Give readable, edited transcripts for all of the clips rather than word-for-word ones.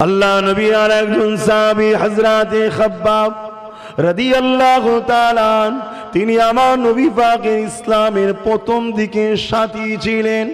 আল্লাহ নবী আর একজন সাহাবী হযরতে খাব্বাব রাদিয়াল্লাহু তাআলা তিনি আমার নবী পাকের ইসলামের প্রথম দিকে সাথী ছিলেন।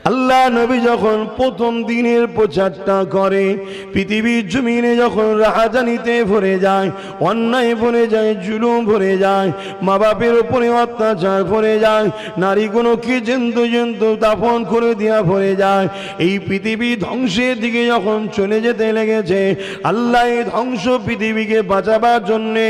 আল্লাহ নবী যখন প্রথম দিনের প্রচারটা করে, পৃথিবীর জমিনে যখন রাহাজানিতে ভরে যায়, অন্যায় ভরে যায়, জুলুম ভরে যায়, মা বাপের উপরে অত্যাচার ভরে যায়, নারীগুলোকে জন্তু দাফন করে দেওয়া ভরে যায়, এই পৃথিবী ধ্বংসের দিকে যখন চলে যেতে লেগেছে, আল্লাহ এই ধ্বংস পৃথিবীকে বাঁচাবার জন্যে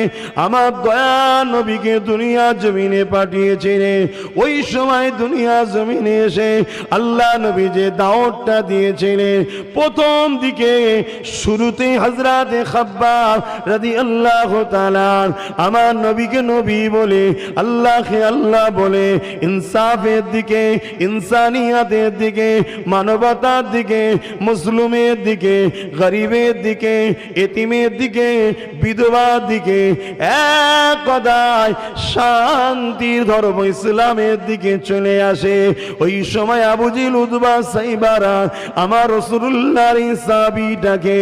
আমার দয়া নবীকে দুনিয়া জমিনে পাঠিয়েছিলেন। ওই সময় দুনিয়া জমিনে এসে আল্লাহ নবী যে দাওয়াতটা দিয়েছিলেন, প্রথম দিকে শুরুতে হযরতে খাব্বাব রাদিয়াল্লাহু তাআলা আমার নবীকে নবী বলে, আল্লাহকে আল্লাহ বলে, ইনসাফের দিকে, ইনসানিয়াতের দিকে, মানবতার দিকে, মুসলিমের দিকে, গরিবের দিকে, এতিমের দিকে, বিধবার দিকে, এক কথায় শান্তির ধর্ম ইসলামের দিকে চলে আসে। ওই সময় আবু জিল উতবা সাইবারা আমার রাসূলুল্লাহর সাহাবীটাকে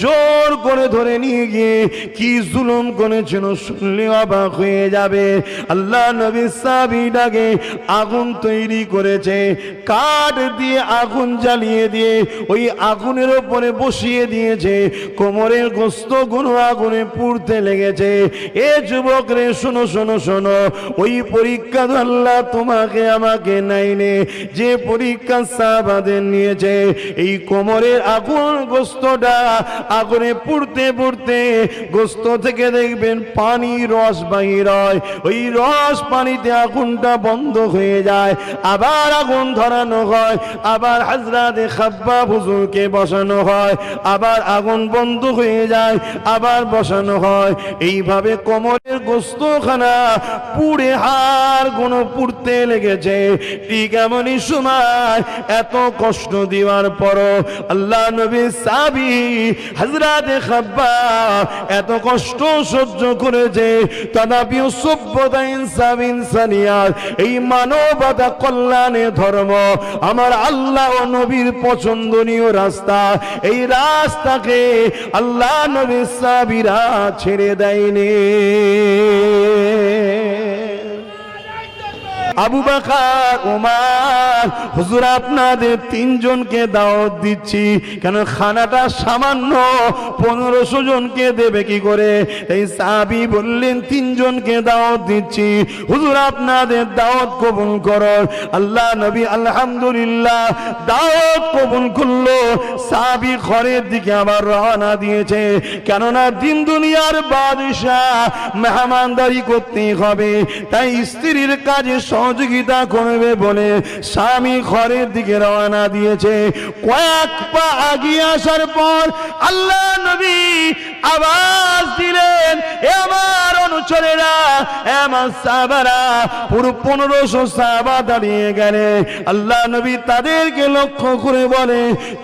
জোর করে ধরে নিয়ে গিয়ে কি জুলুম করেছিল শুনলে অবাক হয়ে যাবে। আল্লাহ নবী সাহাবীটাকে আগুন তৈরি করেছে, কাঠ দিয়ে আগুন জ্বালিয়ে দিয়ে ওই আগুনের উপরে বসিয়ে দিয়েছে, কোমরের গোশত গুলো আগুনে পুড়তে লেগেছে। এ যুবক রে শোনো শোনো শোনো, ওই পরীক্ষা আল্লাহ তোমাকে আমাকে নাইনে যে পরীক্ষা সাহাবাদের নিয়েছে, এই কোমরের আগুন গোশতটা আগুনে পুড়তে পুড়তে গোশত থেকে দেখবেন পানি রস বাহির হয়, ওই রস পানিতে আগুনটা বন্ধ হয়ে যায়, আবার আগুন ধরানো হয়, আবার হযরতে খাব্বাব হুজুরকে বসানো হয়, আবার আগুন বন্ধ হয়ে যায়, আবার বসানো হয়। এইভাবে কোমরের গোশতখানা পুড়ে হাড় গুলো পুড়তে লেগেছে। ঠিক এমনই সময় এত কষ্ট দেওয়ার পরও আল্লাহ নবী সাহাবী হযরতে খাব্বাব এত কষ্ট সহ্য করেছে, তথাপিও সভ্যতা, ইনসাফ, ইনসানিয়াত, এই মানবতা কল্যাণের ধর্ম, আমার আল্লাহ ও নবীর পছন্দনীয় রাস্তা, এই রাস্তাকে আল্লাহ নবী সাহাবীরা ছেড়ে দেয়নি। আবু বকর, ওমর, হুজুর আপনাদের তিনজনকে দাওয়াত দিচ্ছি, কেন খানাটা সামান্য 1500 জনকে দেবে কি করে? এই সাহাবী বললেন তিনজনকে দাওয়াত দিচ্ছি, হুজুর আপনাদের দাওয়াত কবুল করুন। আল্লাহ নবী আলহামদুলিল্লাহ দাওয়াত কবুল করলো। সাহাবী ঘরের দিকে আবার রওনা দিয়েছে, কেননা দিন দুনিয়ার বাদশাহ, মেহমানদারি করতে হবে, তাই স্ত্রীর কাজে সহযোগিতা করবে বলে স্বামী ঘরের দিকে রওনা দিয়েছে। কয়েক পা এগিয়ে আসার পর আল্লাহ নবী আওয়াজ দিলেন, এ আমার অনুচরেরা, এ আমার সাহাবারা, পুরো 1500 সাহাবা দাঁড়িয়ে গেলে আল্লাহ নবী তাদেরকে লক্ষ্য করে বলে,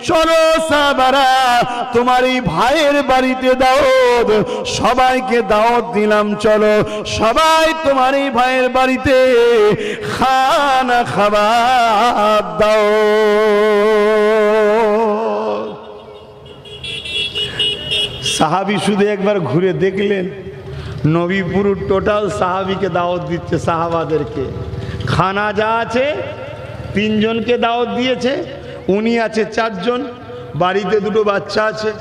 চলো সাহাবারা, তোমার এই ভাইয়ের বাড়িতে দাওয়াত, সবাইকে দাওয়াত দিলাম, চলো সবাই তোমার এই ভাইয়ের বাড়িতে খানা খাবার দাও। সাহাবী শুধু একবার ঘুরে দেখলেন, নবী পুরো টোটাল সাহাবীকে দাওয়াত দিচ্ছে, সাহাবাদেরকে খানা যা আছে, তিনজনকে দাওয়াত দিয়েছে, উনি আছে 4 জন, বাড়িতে 2 বাচ্চা আছে,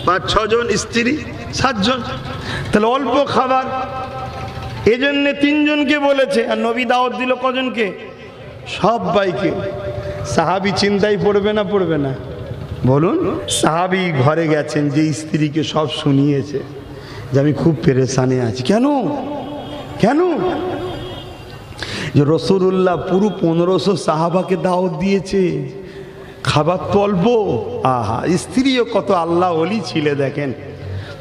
5-6 জন, স্ত্রী 7 জন, তাহলে অল্প খাবার, এজন্য 3 জনকে বলেছে। আর নবী দাওয়াত দিল কজনকে? সবাইকে। সাহাবী চিন্তায় পড়বে না পড়বে না বলুন? সাহাবী ঘরে গেছেন, যে স্ত্রীকে সব শুনিয়েছে যে আমি খুব পেরেশানে আছি। কেন কেন? যে রাসূলুল্লাহ পুরো 1500 সাহাবাকে দাওয়াত দিয়েছে, খাবার তো অল্প। আহা, স্ত্রীও কত আল্লাহ ওলি ছিলে দেখেন,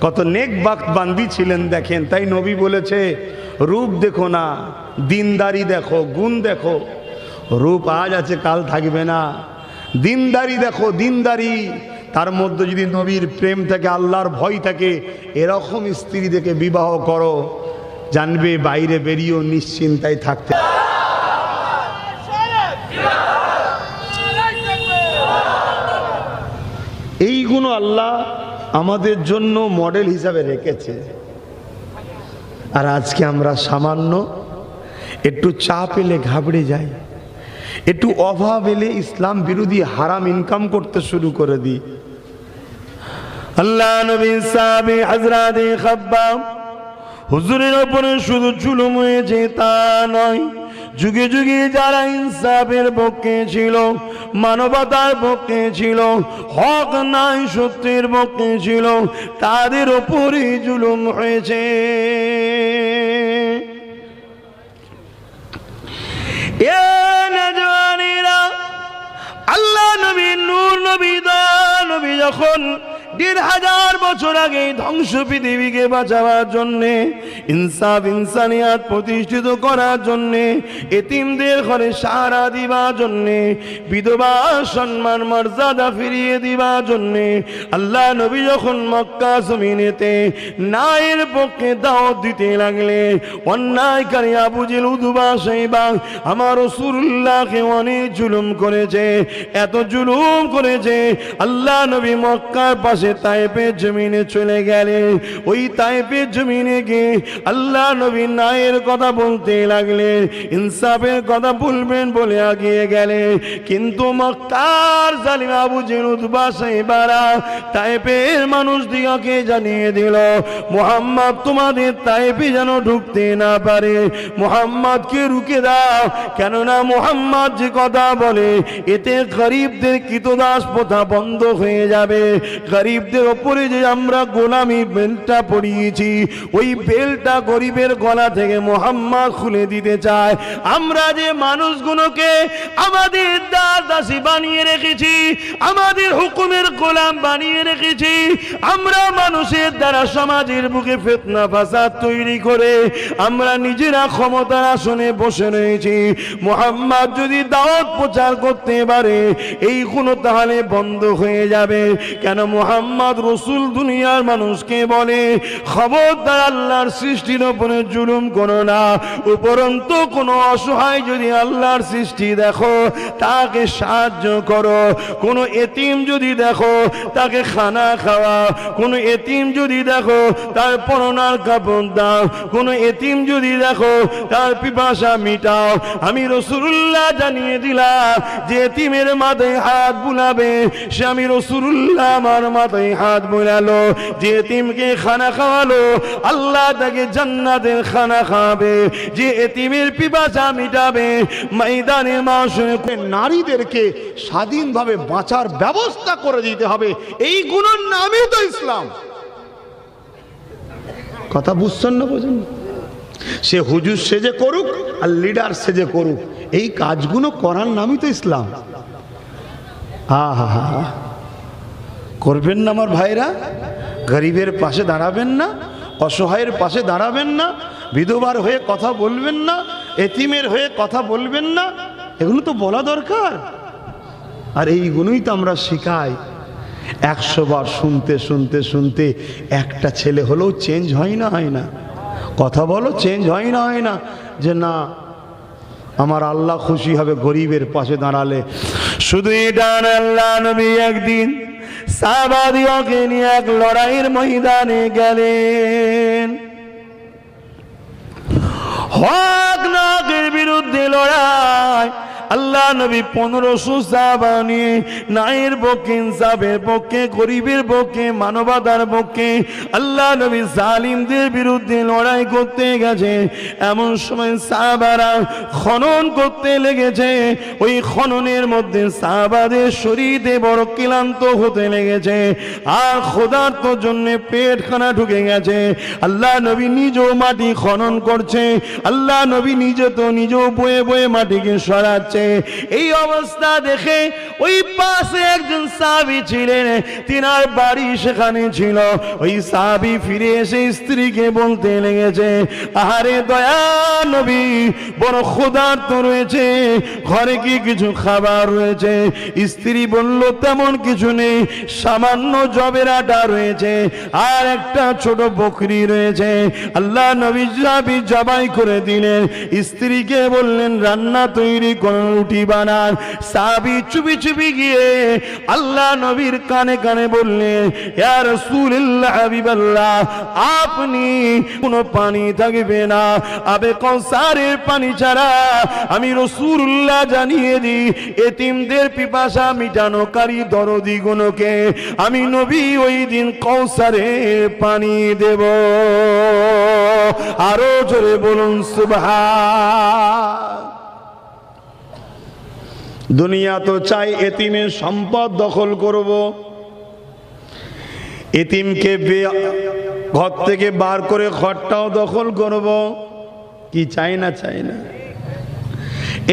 কত নেক বান্দি ছিলেন দেখেন। তাই নবী বলেছে, রূপ দেখো না, দিনদারি দেখো, গুণ দেখো। রূপ আজ আছে কাল থাকবে না, দিনদারি দেখো, দিনদারি। তার মধ্যে যদি নবীর প্রেম থাকে, আল্লাহর ভয় থাকে, এরকম স্ত্রী দেখে বিবাহ করো, জানবে বাইরে বেরিয়েও নিশ্চিন্তায় থাকতে। এইগুলো আল্লাহ আমাদের জন্য মডেল হিসাবে রেখেছে। আর আজকে আমরা সামান্য একটু চাপ এলে ঘাবড়ে যাই, একটু অভাব এলে ইসলাম বিরোধী হারাম ইনকাম করতে শুরু করে দিই। আল্লাহ নবী সাহাবী হযরত খাব্বাব হুজুরের উপরে শুধু জুলুম হয়েছে তা নয়, যুগে যুগে যারা ইনসাফের পক্ষে ছিল, মানবতার পক্ষে ছিল, হক নাই সত্যের পক্ষে ছিল, তাদের উপরে জুলুম হয়েছে। এ নওজওয়ানেরা, আল্লাহ নবী নূর নবী দয়াল নবী যখন ১৫০০ বছর আগে ধ্বংস পৃথিবীকে বাঁচাবার জন্যে, ইনসাফ ইনসানিয়াত প্রতিষ্ঠিত করার জন্যে, এতিমদের ঘরে সাহারা দিবার জন্যে, বিধবা সম্মান মর্যাদা ফিরিয়ে দিবার জন্যে আল্লাহ নবী যখন মক্কা জমিনেতে ন্যায়ের পক্ষে দাওয়াত দিতে লাগলে, অন্যায়কারী আবু জেহেল উতবা সাইবা আমার রাসূলুল্লাহকে অনেক জুলুম করেছে, এত জুলুম করেছে। আল্লাহ নবী মক্কার পাশে তায়েফের জমিনে চলে গেলে, ওই তায়েফের জমিনে গিয়ে আল্লাহ নবী ন্যায়ের কথা বলতে লাগলেন, ইনসাফের কথা বলবেন বলে এগিয়ে গেলে, কিন্তু মক্কার জালিম আবু জেহেল উতবা সাইবারা তায়েফের মানুষদিগকে জানিয়ে দিল, মুহাম্মদ তোমাদের তায়েফে যেন ঢুকতে না পারে, মুহাম্মদকে রুকে দাও, কেননা মুহাম্মদ যে কথা বলে এতে গরিবদের কৃতদাস প্রথা বন্ধ হয়ে যাবে। গরিবদের ওপরে যে আমরা গোলামি বেলটা পড়িয়েছি, ওই বেলটা গরিবের গলা থেকে মুহাম্মদ খুলে দিতে চায়। আমরা যে মানুষগুলোকে আমাদের দাসী বানিয়ে রেখেছি, আমাদের হুকুমের গোলাম বানিয়ে রেখেছি, আমরা মানুষের দ্বারা সমাজের বুকে ফিতনা ফাসাদ তৈরি করে আমরা নিজেরা ক্ষমতার আসনে বসে রয়েছি। মুহাম্মদ যদি দাওয়াত প্রচার করতে পারে এইগুলো তাহলে বন্ধ হয়ে যাবে। কেন মুহাম্মদ রাসূল দুনিয়ার মানুষকে বলে, খবরদার আল্লাহর সৃষ্টির উপরে জুলুম করো না, উপরন্তু কোনো অসহায় যদি আল্লাহর সৃষ্টি দেখো তাকে সাহায্য করো, কোনো এতিম যদি দেখো তাকে খানা খাওয়া, কোনো এতিম যদি দেখো তার পরনার কাপড় দাও, কোনো এতিম যদি দেখো তার পিপাসা মিটাও। আমি রাসূলুল্লাহ জানিয়ে দিলাম যে এতিমের মাথায় হাত বুলাবে সে আমি রাসূলুল্লাহ আমার মাথায় হাত বুলালো, যে এতিমকে খানা খাওয়ালো আল্লাহ তাকে জান্নাতের খানা খাওয়াবে, যে এতিমের পিপাসা মিটাবে ময়দানে মাশরে। নারীদেরকে স্বাধীনভাবে বাঁচার ব্যবস্থা করে দিতে হবে, এই গুণের নামই তো ইসলাম। কথা বুঝছেন না? বোঝেন? সে হুজুর সেজে করুক আর লিডার সেজে করুক, এই কাজগুলো করার নামই তো ইসলাম। আহা, করবেন না আমার ভাইরা? গরিবের পাশে দাঁড়াবেন না, অসহায়ের পাশে দাঁড়াবেন না, বিধবার হয়ে কথা বলবেন না, এতিমের হয়ে কথা বলবেন না, এগুলো তো বলা দরকার। আর এইগুলোই তো আমরা শিখাই। 100 বার শুনতে শুনতে শুনতে একটা ছেলে হলেও চেঞ্জ হয় না? হয় না? কথা বলো, চেঞ্জ হয় না? হয় না? যে না আমার আল্লাহ খুশি হবে গরিবের পাশে দাঁড়ালে। শুধু এটা না, আল্লাহ নবী একদিন সাহাবাদিগকে নিয়ে এক লড়াইয়ের ময়দানে গেলেন। হক নাকের বিরুদ্ধে লড়াই। আল্লাহ নবী 1500 সাহাবা নিয়ে ন্যায়ের পক্ষে, ইনসাফের পক্ষে, গরিবের পক্ষে, মানবতার পক্ষে আল্লাহ নবী জালিমদের বিরুদ্ধে লড়াই করতে গেছে। এমন সময় সাহাবারা খনন করতে লেগেছে। ওই খননের মধ্যে সাহাবাদের শরীরে বড় ক্লান্ত হতে লেগেছে, আর ক্ষুধার্তর জন্য পেটখানা ঢুকে গেছে। আল্লাহ নবী নিজেও মাটি খনন করছে, আল্লাহ নবী নিজেও বয়ে বয়ে মাটিকে সরাচ্ছে। এই অবস্থা দেখে ওই পাশে একজন সাহাবী ছিলেন, তিনার বাড়ি সেখানে ছিল। ওই সাহাবী ফিরে এসে স্ত্রীকে বলতে লেগেছে, আহারে দয়া নবী বড় ক্ষুধার্ত রয়েছে, ঘরে কি কিছু খাবার রয়েছে? স্ত্রী বলল, তেমন কিছু নেই, সামান্য জবের আটা রয়েছে আর একটা ছোট বকরি রয়েছে। আল্লাহ নবী জবাই করে দিলেন। স্ত্রীকে বললেন, রান্না তৈরি করো রুটি বানান। সাহাবী চুপি চুপি গিয়ে আল্লাহ নবীর কানে কানে বললেন, ইয়া রাসূলুল্লাহ হাবিবাল্লাহ, আপনি কোনো পানি থাকবে না, আবে কাউসারের পানি ছাড়া আমি রাসূলুল্লাহ জানিয়ে দিই, এতিমদের পিপাসা মিটানোকারী দরদি গুণকে আমি নবী ওই দিন কাউসারের পানি দেব। আরো জোরে বলুন সুবহান। দুনিয়া তো চাই এতিমের সম্পদ দখল করব, এতিমকে ঘর থেকে বার করে ঘরটাও দখল করব, কি চাই না? চাই না।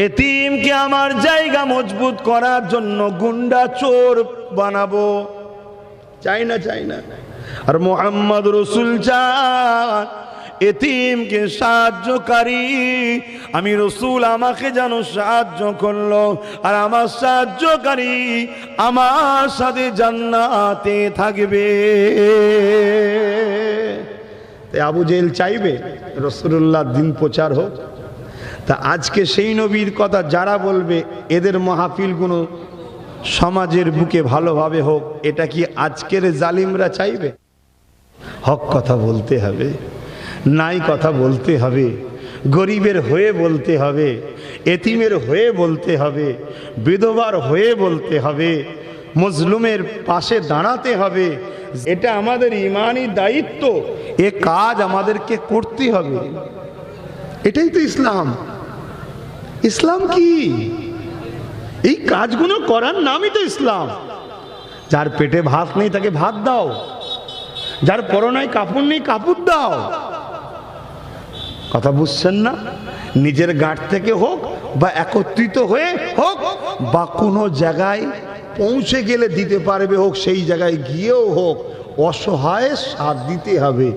এতিমকে আমার জায়গা মজবুত করার জন্য গুন্ডা চোর বানাবো, চাই না? চাই না। আর মুহাম্মদ রাসূল চান এতিমকে সাহায্যকারী, আমি রাসূল আমাকে যেন সাহায্য করলো, আর আমার সাহায্যকারী আমার সাথে জান্নাতে থাকবে। তাই আবু জেহেল চাইবে রাসূলুল্লাহ দিন প্রচার হোক? তা আজকে সেই নবীর কথা যারা বলবে এদের মাহফিলগুলো সমাজের বুকে ভালোভাবে হোক, এটা কি আজকের জালিমরা চাইবে? হক কথা বলতে হবে, নাই কথা বলতে হবে, গরিবের হয়ে বলতে হবে, এতিমের হয়ে বলতে হবে, বিধবার হয়ে বলতে হবে, মজলুমের পাশে দাঁড়াতে হবে। এটা আমাদের ইমানি দায়িত্ব, এ কাজ আমাদেরকে করতে হবে। এটাই তো ইসলাম। ইসলাম কি? এই কাজগুলো করার নামই তো ইসলাম। যার পেটে ভাত নেই তাকে ভাত দাও, যার পরনায় কাপড় নেই কাপড় দাও। কথা বুঝছেন না? নিজের গাঁট থেকে হোক বা একত্রিত হয়ে হোক বা কোনো জায়গায় পৌঁছে গেলে দিতে পারবে হোক, সেই জায়গায় গিয়েও হোক, অসহায় সাথ দিতে হবে।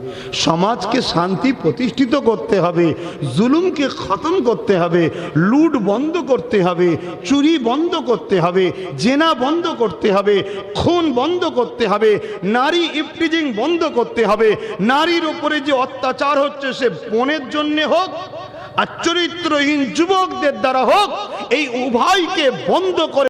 সমাজকে শান্তি প্রতিষ্ঠিত করতে হবে, জুলুমকে খতম করতে হবে, লুট বন্ধ করতে হবে, চুরি বন্ধ করতে হবে, জেনা বন্ধ করতে হবে, খুন বন্ধ করতে হবে, নারী ইফটিজিং বন্ধ করতে হবে। নারীর উপরে যে অত্যাচার হচ্ছে সে বোনের জন্যে হোক আর চরিত্রহীন যুবকদের দ্বারা হোক, এই উভয়কে বন্ধ করে